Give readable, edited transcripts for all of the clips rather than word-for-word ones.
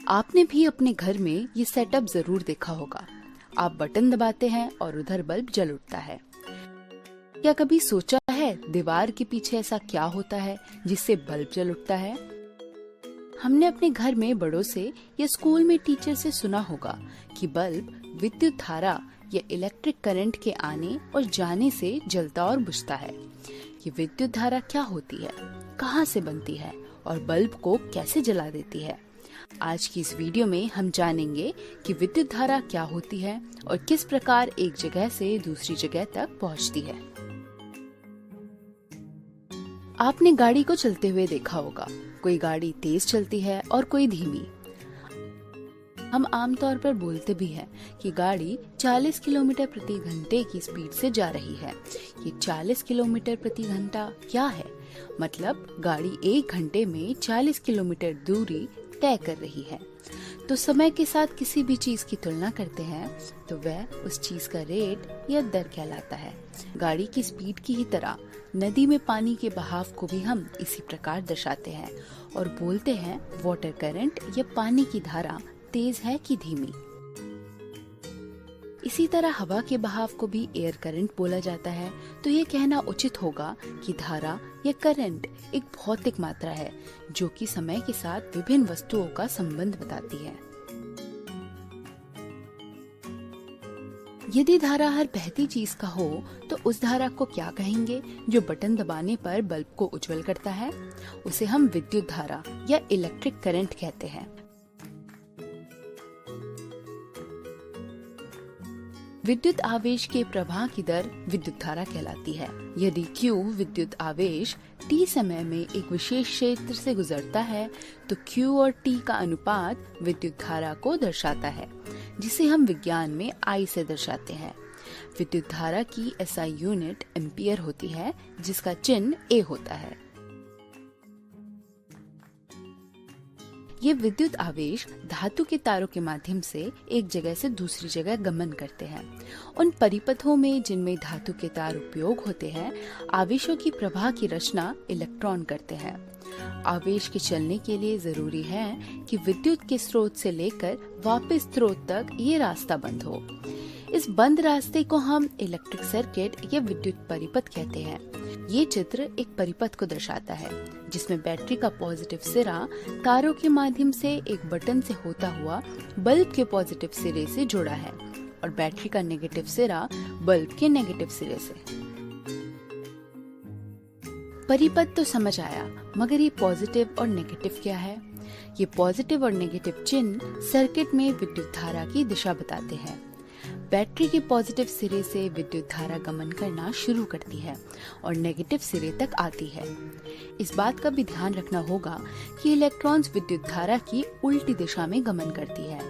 आपने भी अपने घर में ये सेटअप जरूर देखा होगा। आप बटन दबाते हैं और उधर बल्ब जल उठता है। क्या कभी सोचा है दीवार के पीछे ऐसा क्या होता है जिससे बल्ब जल उठता है? हमने अपने घर में बड़ों से या स्कूल में टीचर से सुना होगा कि बल्ब विद्युत धारा या इलेक्ट्रिक करंट के आने और जाने से जलता और बुझता है। ये विद्युत धारा क्या होती है, कहाँ से बनती है और बल्ब को कैसे जला देती है? आज की इस वीडियो में हम जानेंगे कि विद्युत धारा क्या होती है और किस प्रकार एक जगह से दूसरी जगह तक पहुंचती है। आपने गाड़ी को चलते हुए देखा होगा। कोई गाड़ी तेज चलती है और कोई धीमी। हम आमतौर पर बोलते भी हैं कि गाड़ी 40 किलोमीटर प्रति घंटे की स्पीड से जा रही है। ये 40 किलोमीटर प्रति घंटा क्या है? मतलब गाड़ी 1 घंटे में 40 किलोमीटर दूरी तय कर रही है। तो समय के साथ किसी भी चीज की तुलना करते हैं तो वह उस चीज का रेट या दर कहलाता है। गाड़ी की स्पीड की ही तरह नदी में पानी के बहाव को भी हम इसी प्रकार दर्शाते हैं और बोलते हैं वाटर करंट या पानी की धारा तेज है कि धीमी। इसी तरह हवा के बहाव को भी एयर करंट बोला जाता है। तो ये कहना उचित होगा कि धारा या करंट एक भौतिक मात्रा है जो कि समय के साथ विभिन्न वस्तुओं का संबंध बताती है। यदि धारा हर बहती चीज का हो तो उस धारा को क्या कहेंगे जो बटन दबाने पर बल्ब को उज्जवल करता है? उसे हम विद्युत धारा या इलेक्ट्रिक करंट कहते हैं। विद्युत आवेश के प्रवाह की दर विद्युत धारा कहलाती है। यदि Q विद्युत आवेश T समय में एक विशेष क्षेत्र से गुजरता है तो Q और T का अनुपात विद्युत धारा को दर्शाता है, जिसे हम विज्ञान में I से दर्शाते हैं। विद्युत धारा की SI यूनिट एम्पियर होती है, जिसका चिन्ह A होता है। ये विद्युत आवेश धातु के तारों के माध्यम से एक जगह से दूसरी जगह गमन करते हैं। उन परिपथों में जिनमें धातु के तार उपयोग होते हैं, आवेशों की प्रवाह की रचना इलेक्ट्रॉन करते हैं। आवेश के चलने के लिए जरूरी है कि विद्युत के स्रोत से लेकर वापस स्रोत तक ये रास्ता बंद हो। इस बंद रास्ते को हम इलेक्ट्रिक सर्किट या विद्युत परिपथ कहते हैं। ये चित्र एक परिपथ को दर्शाता है जिसमें बैटरी का पॉजिटिव सिरा तारों के माध्यम से एक बटन से होता हुआ बल्ब के पॉजिटिव सिरे से जुड़ा है और बैटरी का नेगेटिव सिरा बल्ब के नेगेटिव सिरे से। परिपथ तो समझ आया, मगर ये पॉजिटिव और नेगेटिव क्या है? ये पॉजिटिव और नेगेटिव चिन्ह सर्किट में विद्युत धारा की दिशा बताते हैं। बैटरी के पॉजिटिव सिरे से विद्युत धारा गमन करना शुरू करती है और नेगेटिव सिरे तक आती है। इस बात का भी ध्यान रखना होगा कि इलेक्ट्रॉन्स विद्युत धारा की उल्टी दिशा में गमन करती है।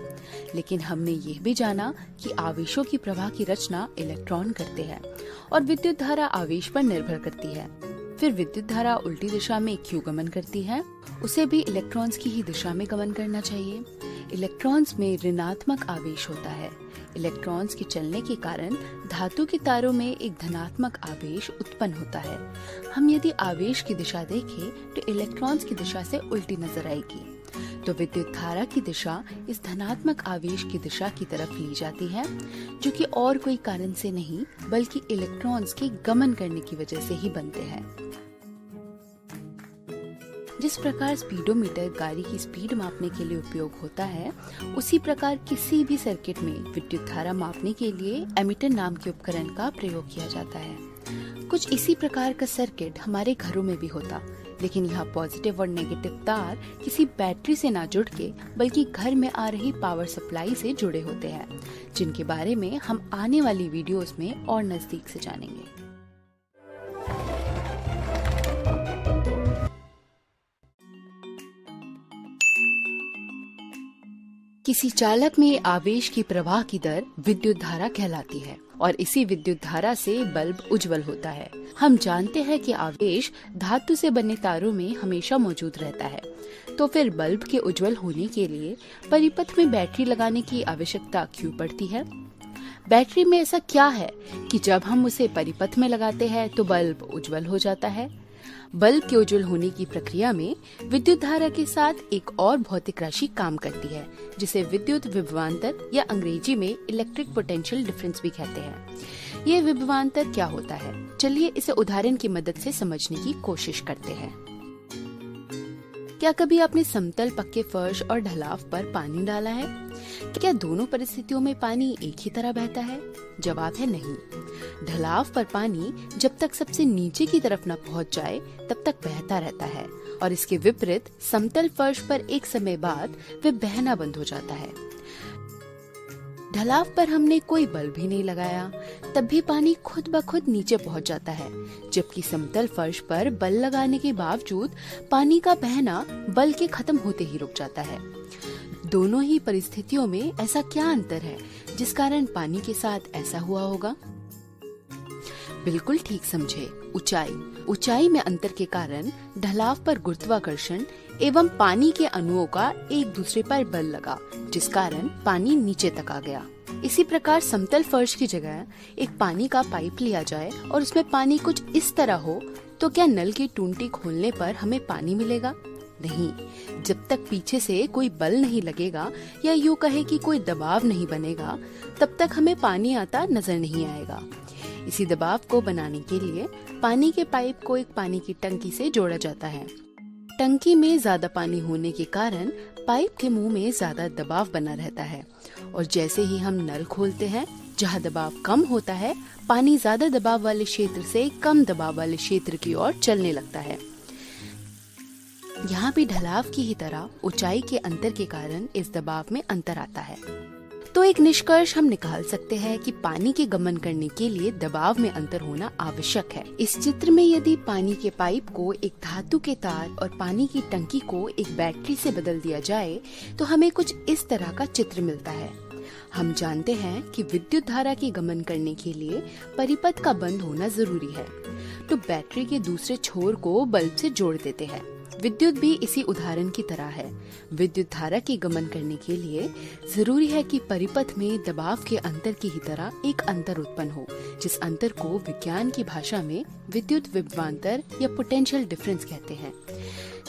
लेकिन हमने ये भी जाना कि आवेशों की प्रवाह की रचना इलेक्ट्रॉन करते हैं और विद्युत धारा आवेश पर निर्भर करती है। फिर विद्युत धारा उल्टी दिशा में क्यों गमन करती है? उसे भी इलेक्ट्रॉन्स की ही दिशा में गमन करना चाहिए। इलेक्ट्रॉन्स में ऋणात्मक आवेश होता है। इलेक्ट्रॉन्स के चलने के कारण धातु के तारों में एक धनात्मक आवेश उत्पन्न होता है। हम यदि आवेश की दिशा देखें तो इलेक्ट्रॉन्स की दिशा से उल्टी नजर आएगी। तो विद्युत धारा की दिशा इस धनात्मक आवेश की दिशा की तरफ ली जाती है, जो कि और कोई कारण से नहीं बल्कि इलेक्ट्रॉन्स के गमन करने की वजह से ही बनते हैं। जिस प्रकार स्पीडोमीटर गाड़ी की स्पीड मापने के लिए उपयोग होता है, उसी प्रकार किसी भी सर्किट में विद्युत धारा मापने के लिए एमीटर नाम के उपकरण का प्रयोग किया जाता है। कुछ इसी प्रकार का सर्किट हमारे घरों में भी होता, लेकिन यहाँ पॉजिटिव और नेगेटिव तार किसी बैटरी से ना जुड़ के बल्कि घर में आ रही पावर सप्लाई से जुड़े होते हैं, जिनके बारे में हम आने वाली वीडियोस में और नजदीक से जानेंगे। किसी चालक में आवेश की प्रवाह की दर विद्युत धारा कहलाती है और इसी विद्युत धारा से बल्ब उज्जवल होता है। हम जानते हैं कि आवेश धातु से बने तारों में हमेशा मौजूद रहता है, तो फिर बल्ब के उज्जवल होने के लिए परिपथ में बैटरी लगाने की आवश्यकता क्यों पड़ती है? बैटरी में ऐसा क्या है कि जब हम उसे परिपथ में लगाते हैं तो बल्ब उज्जवल हो जाता है? बल्ब के उज्ज्वल होने की प्रक्रिया में विद्युत धारा के साथ एक और भौतिक राशि काम करती है, जिसे विद्युत विभवांतर या अंग्रेजी में इलेक्ट्रिक पोटेंशियल डिफरेंस भी कहते हैं। ये विभवांतर क्या होता है, चलिए इसे उदाहरण की मदद से समझने की कोशिश करते हैं। क्या कभी आपने समतल पक्के फर्श और ढलाव पर पानी डाला है? क्या दोनों परिस्थितियों में पानी एक ही तरह बहता है? जवाब है नहीं। ढलाव पर पानी जब तक सबसे नीचे की तरफ न पहुंच जाए तब तक बहता रहता है, और इसके विपरीत समतल फर्श पर एक समय बाद वह बहना बंद हो जाता है। ढलाव पर हमने कोई बल्ब भी नहीं लगाया, तब भी पानी खुद ब खुद नीचे पहुंच जाता है, जबकि समतल फर्श पर बल्ब लगाने के बावजूद पानी का बहना बल्ब के खत्म होते ही रुक जाता है। दोनों ही परिस्थितियों में ऐसा क्या अंतर है जिस कारण पानी के साथ ऐसा हुआ होगा? बिल्कुल ठीक समझे, ऊंचाई में अंतर के कारण ढलाव पर गुरुत्वाकर्षण एवं पानी के अणुओं का एक दूसरे पर बल लगा, जिस कारण पानी नीचे तक आ गया। इसी प्रकार समतल फर्श की जगह एक पानी का पाइप लिया जाए और उसमें पानी कुछ इस तरह हो, तो क्या नल की टूंटी खोलने पर हमें पानी मिलेगा? नहीं। जब तक पीछे से कोई बल नहीं लगेगा या यूं कहे कि कोई दबाव नहीं बनेगा, तब तक हमें पानी आता नजर नहीं आएगा। इसी दबाव को बनाने के लिए पानी के पाइप को एक पानी की टंकी से जोड़ा जाता है। टंकी में ज्यादा पानी होने के कारण पाइप के मुंह में ज्यादा दबाव बना रहता है, और जैसे ही हम नल खोलते हैं, जहां दबाव कम होता है, पानी ज्यादा दबाव वाले क्षेत्र से कम दबाव वाले क्षेत्र की ओर चलने लगता है। यहाँ भी ढलाव की ही तरह ऊंचाई के अंतर के कारण इस दबाव में अंतर आता है। तो एक निष्कर्ष हम निकाल सकते हैं कि पानी के गमन करने के लिए दबाव में अंतर होना आवश्यक है। इस चित्र में यदि पानी के पाइप को एक धातु के तार और पानी की टंकी को एक बैटरी से बदल दिया जाए तो हमें कुछ इस तरह का चित्र मिलता है। हम जानते हैं कि विद्युत धारा के गमन करने के लिए परिपथ का बंद होना जरूरी है, तो बैटरी के दूसरे छोर को बल्ब से जोड़ देते हैं। विद्युत भी इसी उदाहरण की तरह है। विद्युत धारा के गमन करने के लिए जरूरी है कि परिपथ में दबाव के अंतर की ही तरह एक अंतर उत्पन्न हो, जिस अंतर को विज्ञान की भाषा में विद्युत विभवांतर या पोटेंशियल डिफरेंस कहते हैं।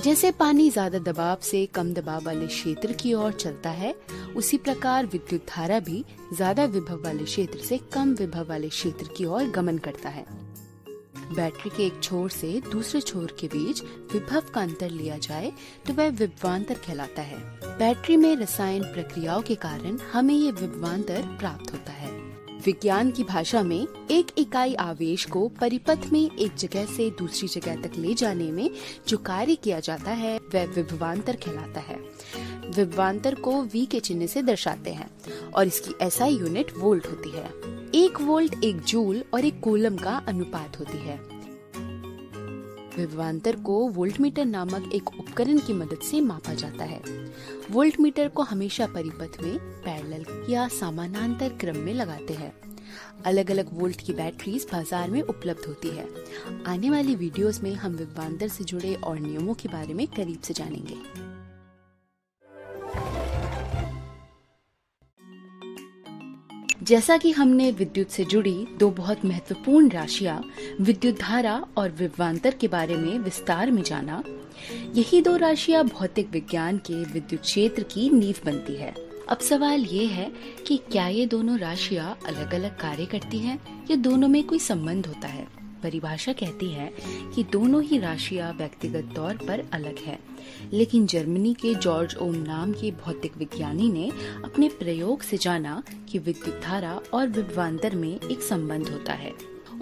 जैसे पानी ज्यादा दबाव से कम दबाव वाले क्षेत्र की ओर चलता है, उसी प्रकार विद्युत धारा भी ज्यादा विभव वाले क्षेत्र से कम विभव वाले क्षेत्र की ओर गमन करता है। बैटरी के एक छोर से दूसरे छोर के बीच विभव का अंतर लिया जाए तो वह विभवांतर कहलाता है। बैटरी में रसायन प्रक्रियाओं के कारण हमें ये विभवांतर प्राप्त होता है। विज्ञान की भाषा में एक इकाई आवेश को परिपथ में एक जगह से दूसरी जगह तक ले जाने में जो कार्य किया जाता है वह विभवांतर कहलाता है। विभवांतर को V के चिन्ह से दर्शाते हैं और इसकी SI यूनिट वोल्ट होती है। 1 वोल्ट 1 जूल और 1 कूलम का अनुपात होती है। विभवांतर को वोल्टमीटर नामक एक उपकरण की मदद से मापा जाता है। वोल्टमीटर को हमेशा परिपथ में पैरेलल या समानांतर क्रम में लगाते हैं। अलग अलग वोल्ट की बैटरीज बाजार में उपलब्ध होती है। आने वाली वीडियोस में हम विभवांतर से जुड़े और नियमों के बारे में करीब से जानेंगे। जैसा कि हमने विद्युत से जुड़ी 2 बहुत महत्वपूर्ण राशियां विद्युत धारा और विभवांतर के बारे में विस्तार में जाना, यही 2 राशियां भौतिक विज्ञान के विद्युत क्षेत्र की नींव बनती है। अब सवाल ये है कि क्या ये दोनों राशियां अलग अलग कार्य करती हैं या दोनों में कोई संबंध होता है? परिभाषा कहती है कि दोनों ही राशियां व्यक्तिगत तौर पर अलग है, लेकिन जर्मनी के जॉर्ज ओम नाम के भौतिक विज्ञानी ने अपने प्रयोग से जाना कि विद्युत धारा और विभवांतर में एक संबंध होता है।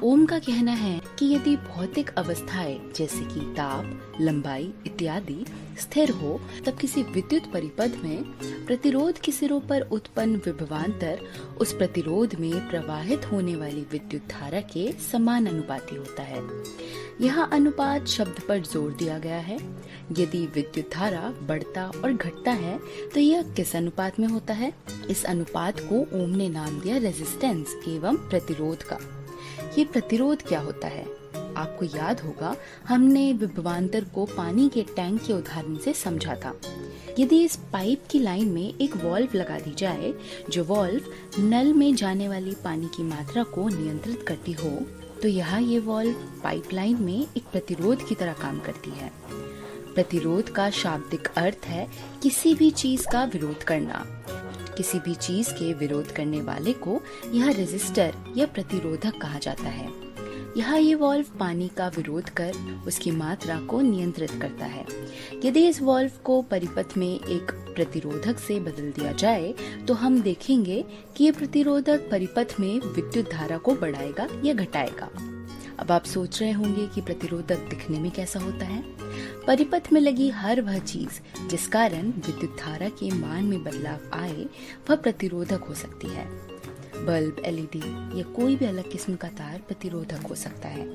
ओम का कहना है कि यदि भौतिक अवस्थाएं जैसे कि ताप, लंबाई इत्यादि स्थिर हो, तब किसी विद्युत परिपथ में प्रतिरोध के सिरों पर उत्पन्न विभवांतर उस प्रतिरोध में प्रवाहित होने वाली विद्युत धारा के समान अनुपाती होता है। यहाँ अनुपात शब्द पर जोर दिया गया है। यदि विद्युत धारा बढ़ता और घटता है तो यह किस अनुपात में होता है? इस अनुपात को ओम ने नाम दिया रेजिस्टेंस एवं प्रतिरोध का। ये प्रतिरोध क्या होता है? आपको याद होगा हमने विभवांतर को पानी के टैंक के उदाहरण से समझा था। यदि इस पाइप की लाइन में एक वाल्व लगा दी जाए, जो वाल्व नल में जाने वाली पानी की मात्रा को नियंत्रित करती हो, तो यहाँ ये वॉल्व पाइपलाइन में एक प्रतिरोध की तरह काम करती है। प्रतिरोध का शाब्दिक अर्थ है किसी भी चीज का विरोध करना। किसी भी चीज के विरोध करने वाले को यह रेजिस्टर या प्रतिरोधक कहा जाता है। यहाँ ये वॉल्व पानी का विरोध कर उसकी मात्रा को नियंत्रित करता है। यदि इस वॉल्व को परिपथ में एक प्रतिरोधक से बदल दिया जाए तो हम देखेंगे कि ये प्रतिरोधक परिपथ में विद्युत धारा को बढ़ाएगा या घटाएगा। अब आप सोच रहे होंगे कि प्रतिरोधक दिखने में कैसा होता है। परिपथ में लगी हर वह चीज जिस कारण विद्युत धारा के मान में बदलाव आए वह प्रतिरोधक हो सकती है। बल्ब, एलईडी या कोई भी अलग किस्म का तार प्रतिरोधक हो सकता है।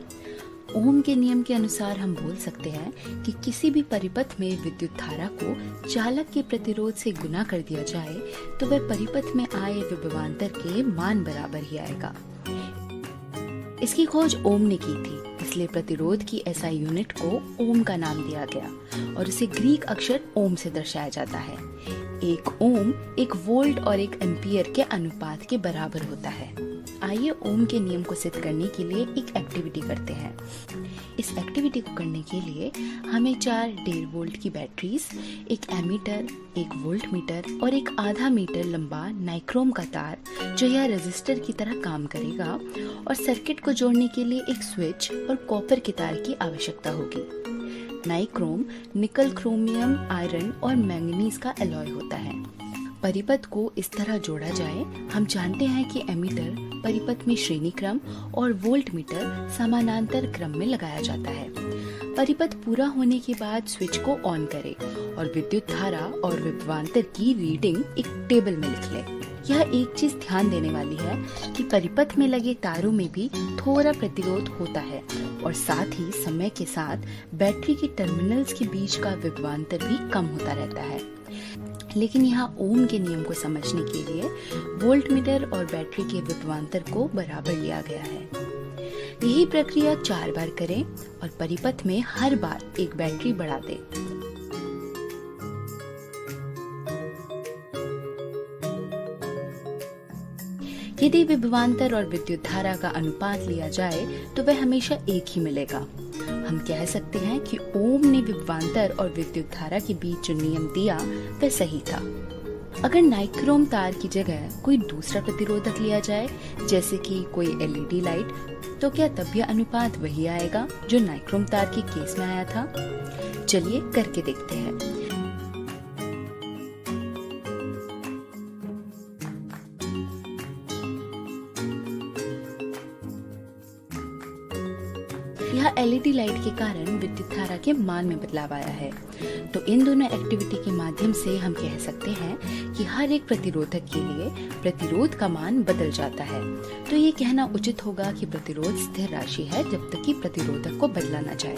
ओम के नियम के अनुसार हम बोल सकते हैं कि किसी भी परिपथ में विद्युत धारा को चालक के प्रतिरोध से गुना कर दिया जाए तो वह परिपथ में आए विभवांतर के मान बराबर ही आएगा। इसकी खोज ओम ने की थी, इसलिए प्रतिरोध की एसआई यूनिट को ओम का नाम दिया गया और इसे ग्रीक अक्षर ओम से दर्शाया जाता है। एक ओम एक वोल्ट और एक एम्पियर के अनुपात के बराबर होता है। आइए ओम के नियम को सिद्ध करने के लिए एक एक्टिविटी करते हैं। इस एक्टिविटी को करने के लिए हमें 4 1.5 वोल्ट की बैटरीज, एक एमीटर, एक वोल्ट मीटर और एक आधा मीटर लंबा नाइक्रोम का तार जो यह रेजिस्टर की तरह काम करेगा और सर्किट को जोड़ने के लिए एक स्विच और कॉपर के तार की आवश्यकता होगी। नाइक्रोम निकल, क्रोमियम, आयरन और मैंगनीज का एलॉय होता है। परिपथ को इस तरह जोड़ा जाए। हम जानते हैं कि एमीटर परिपथ में श्रेणी क्रम और वोल्ट मीटर समानांतर क्रम में लगाया जाता है। परिपथ पूरा होने के बाद स्विच को ऑन करें और विद्युत धारा और विभवांतर की रीडिंग एक टेबल में लिख लें। यह एक चीज ध्यान देने वाली है कि परिपथ में लगे तारों में भी थोड़ा प्रतिरोध होता है और साथ ही समय के साथ बैटरी के टर्मिनल्स के बीच का विभवांतर भी कम होता रहता है। लेकिन यहाँ ओम के नियम को समझने के लिए वोल्ट मीटर और बैटरी के विभवांतर को बराबर लिया गया है। यही प्रक्रिया 4 बार करें और परिपथ में हर बार एक बैटरी बढ़ा दें। यदि विभवांतर और विद्युत धारा का अनुपात लिया जाए तो वह हमेशा एक ही मिलेगा। हम कह सकते हैं कि ओम ने विभवांतर और विद्युत धारा के बीच जो नियम दिया वह सही था। अगर नाइक्रोम तार की जगह कोई दूसरा प्रतिरोधक लिया जाए, जैसे कि कोई एलईडी लाइट, तो क्या तब भी अनुपात वही आएगा जो नाइक्रोम तार के केस में आया था? चलिए करके देखते हैं। यह एलईडी लाइट के कारण विद्युत धारा के मान में बदलाव आया है। तो इन दोनों एक्टिविटी के माध्यम से हम कह सकते हैं कि हर एक प्रतिरोधक के लिए प्रतिरोध का मान बदल जाता है। तो ये कहना उचित होगा कि प्रतिरोध स्थिर राशि है जब तक कि प्रतिरोधक को बदला न जाए।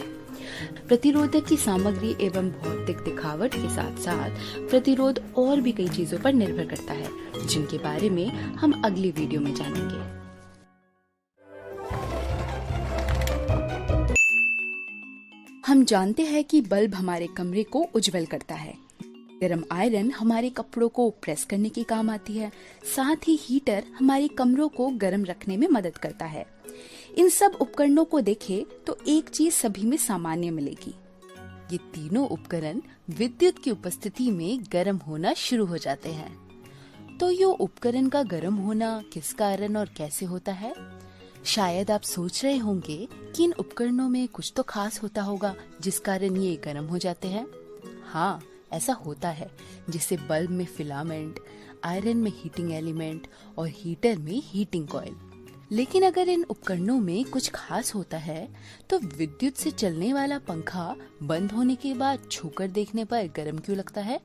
प्रतिरोधक की सामग्री एवं भौतिक दिखावट के साथ साथ प्रतिरोध और भी कई चीजों पर निर्भर करता है, जिनके बारे में हम अगली वीडियो में जानेंगे। हम जानते हैं कि बल्ब हमारे कमरे को उज्जवल करता है। गर्म आयरन हमारे कपड़ों को प्रेस करने के काम आती है। साथ ही हीटर हमारे कमरों को गर्म रखने में मदद करता है। इन सब उपकरणों को देखें तो एक चीज सभी में सामान्य मिलेगी। ये तीनों उपकरण विद्युत की उपस्थिति में गर्म होना शुरू हो जाते हैं। तो ये उपकरण का गर्म होना किस कारण और कैसे होता है? शायद आप सोच रहे होंगे कि इन उपकरणों में कुछ तो खास होता होगा जिस कारण ये गर्म हो जाते हैं। हाँ, ऐसा होता है, जिससे बल्ब में फिलामेंट, आयरन में हीटिंग एलिमेंट और हीटर में हीटिंग कॉइल। लेकिन अगर इन उपकरणों में कुछ खास होता है तो विद्युत से चलने वाला पंखा बंद होने के बाद छूकर देखने पर गर्म क्यों लगता है?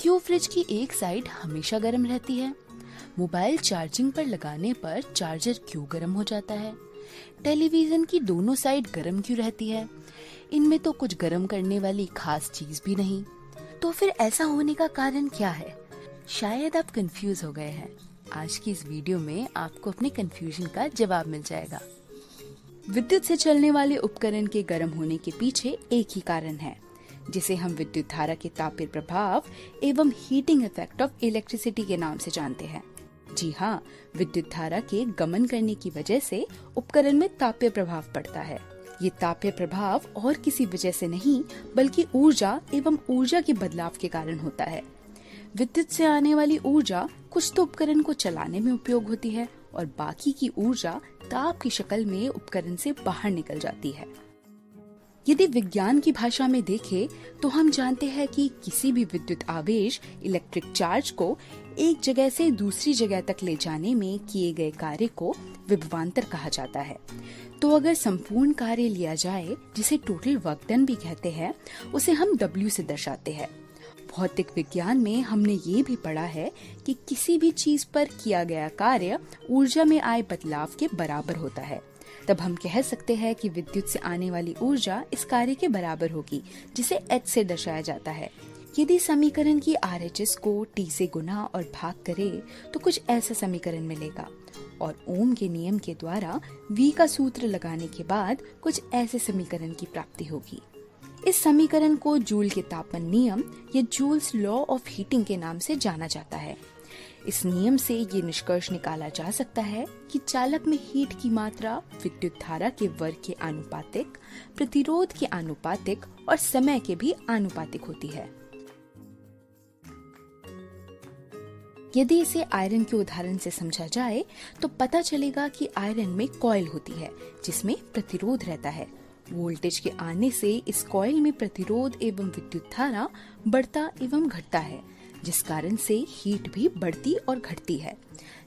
क्यों फ्रिज की एक साइड हमेशा गर्म रहती है? मोबाइल चार्जिंग पर लगाने पर चार्जर क्यों गर्म हो जाता है? टेलीविजन की दोनों साइड गर्म क्यों रहती है? इनमें तो कुछ गर्म करने वाली खास चीज भी नहीं। तो फिर ऐसा होने का कारण क्या है? शायद आप कंफ्यूज हो गए हैं। आज की इस वीडियो में आपको अपने कंफ्यूजन का जवाब मिल जाएगा। विद्युत से चलने वाले उपकरण के गर्म होने के पीछे एक ही कारण है, जिसे हम विद्युत धारा के तापीय प्रभाव एवं हीटिंग इफेक्ट ऑफ इलेक्ट्रिसिटी के नाम से जानते हैं। जी हाँ, विद्युत धारा के गमन करने की वजह से उपकरण में तापीय प्रभाव पड़ता है। ये तापीय प्रभाव और किसी वजह से नहीं बल्कि ऊर्जा एवं ऊर्जा के बदलाव के कारण होता है। विद्युत से आने वाली ऊर्जा कुछ तो उपकरण को चलाने में उपयोग होती है और बाकी की ऊर्जा ताप की शक्ल में उपकरण से बाहर निकल जाती है। यदि विज्ञान की भाषा में देखें तो हम जानते हैं कि किसी भी विद्युत आवेश इलेक्ट्रिक चार्ज को एक जगह से दूसरी जगह तक ले जाने में किए गए कार्य को विभवांतर कहा जाता है। तो अगर संपूर्ण कार्य लिया जाए, जिसे टोटल वर्क डन भी कहते हैं, उसे हम W से दर्शाते हैं। भौतिक विज्ञान में हमने ये भी पढ़ा है कि किसी भी चीज पर किया गया कार्य ऊर्जा में आए बदलाव के बराबर होता है। तब हम कह सकते हैं कि विद्युत से आने वाली ऊर्जा इस कार्य के बराबर होगी, जिसे H से दर्शाया जाता है। यदि समीकरण की RHS को T से गुना और भाग करे तो कुछ ऐसा समीकरण मिलेगा और ओम के नियम के द्वारा V का सूत्र लगाने के बाद कुछ ऐसे समीकरण की प्राप्ति होगी। इस समीकरण को जूल के तापमान नियम या जूल्स लॉ ऑफ हीटिंग के नाम से जाना जाता है। इस नियम से ये निष्कर्ष निकाला जा सकता है कि चालक में हीट की मात्रा विद्युत धारा के वर्ग के आनुपातिक, प्रतिरोध के आनुपातिक और समय के भी आनुपातिक होती है। यदि इसे आयरन के उदाहरण से समझा जाए तो पता चलेगा कि आयरन में कॉइल होती है जिसमें प्रतिरोध रहता है। वोल्टेज के आने से इस कॉइल में प्रतिरोध एवं विद्युत धारा बढ़ता एवं घटता है, जिस कारण से हीट भी बढ़ती और घटती है।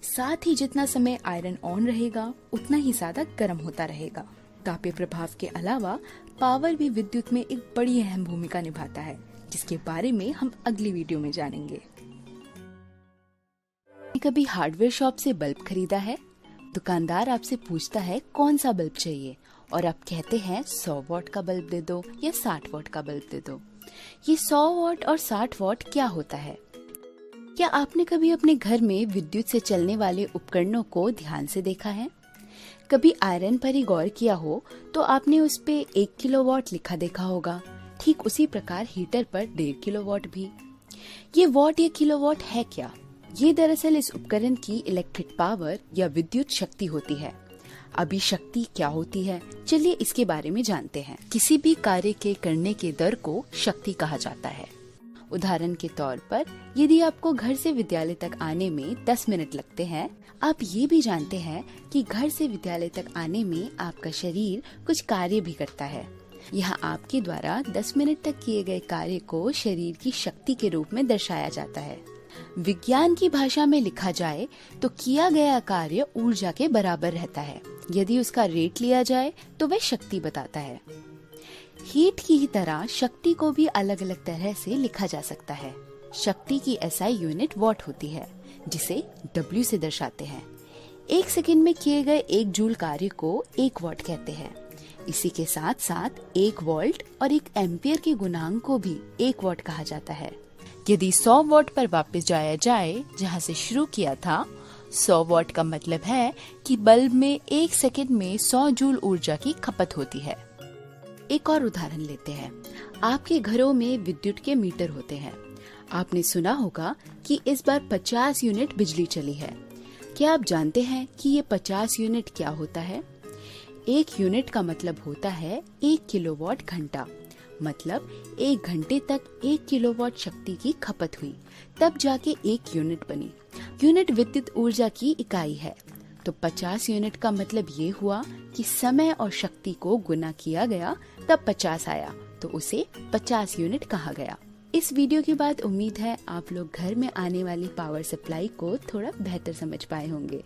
साथ ही जितना समय आयरन ऑन रहेगा उतना ही ज्यादा गर्म होता रहेगा। तापीय प्रभाव के अलावा पावर भी विद्युत में एक बड़ी अहम भूमिका निभाता है, जिसके बारे में हम अगली वीडियो में जानेंगे। कभी हार्डवेयर शॉप से बल्ब खरीदा है? दुकानदार आपसे पूछता है कौन सा बल्ब चाहिए और आप कहते हैं 100 वॉट का बल्ब दे दो या 60 वॉट का बल्ब दे दो। ये 100 वॉट और 60 वॉट क्या होता है? क्या आपने कभी अपने घर में विद्युत से चलने वाले उपकरणों को ध्यान से देखा है? कभी आयरन पर ही गौर किया हो तो आपने उस पे 1 किलोवाट लिखा देखा होगा। ठीक उसी प्रकार हीटर पर 1.5 किलोवाट भी। ये वॉट या किलोवाट है क्या? ये दरअसल इस उपकरण की इलेक्ट्रिक पावर या विद्युत शक्ति होती है। अभी शक्ति क्या होती है, चलिए इसके बारे में जानते हैं। किसी भी कार्य के करने के दर को शक्ति कहा जाता है। उदाहरण के तौर पर यदि आपको घर से विद्यालय तक आने में 10 मिनट लगते हैं, आप ये भी जानते हैं कि घर से विद्यालय तक आने में आपका शरीर कुछ कार्य भी करता है। यहाँ आपके द्वारा 10 मिनट तक किए गए कार्य को शरीर की शक्ति के रूप में दर्शाया जाता है। विज्ञान की भाषा में लिखा जाए तो किया गया कार्य ऊर्जा के बराबर रहता है। यदि उसका रेट लिया जाए तो वह शक्ति बताता है। हीट की ही तरह शक्ति को भी अलग अलग तरह से लिखा जा सकता है। शक्ति की SI यूनिट वॉट होती है, जिसे W से दर्शाते हैं। 1 सेकंड में किए गए 1 जूल कार्य को 1 वॉट कहते हैं। इसी के साथ साथ 1 वोल्ट और 1 एम्पियर के गुणांक को भी 1 वॉट कहा जाता है। यदि 100 वॉट पर वापस जाया जाए जहाँ से शुरू किया था, 100 वॉट का मतलब है कि बल्ब में 1 सेकंड में 100 जूल ऊर्जा की खपत होती है। एक और उदाहरण लेते हैं। आपके घरों में विद्युत के मीटर होते हैं। आपने सुना होगा कि इस बार 50 यूनिट बिजली चली है। क्या आप जानते हैं कि ये 50 यूनिट क्या होता है? 1 यूनिट का मतलब होता है 1 किलोवाट घंटा। मतलब 1 घंटे तक 1 किलोवाट शक्ति की खपत हुई, तब जाके 1 यूनिट बनी। यूनिट विद्युत ऊर्जा की इकाई है। तो 50 यूनिट का मतलब ये हुआ कि समय और शक्ति को गुना किया गया तब 50 आया, तो उसे 50 यूनिट कहा गया। इस वीडियो के बाद उम्मीद है आप लोग घर में आने वाली पावर सप्लाई को थोड़ा बेहतर समझ पाए होंगे।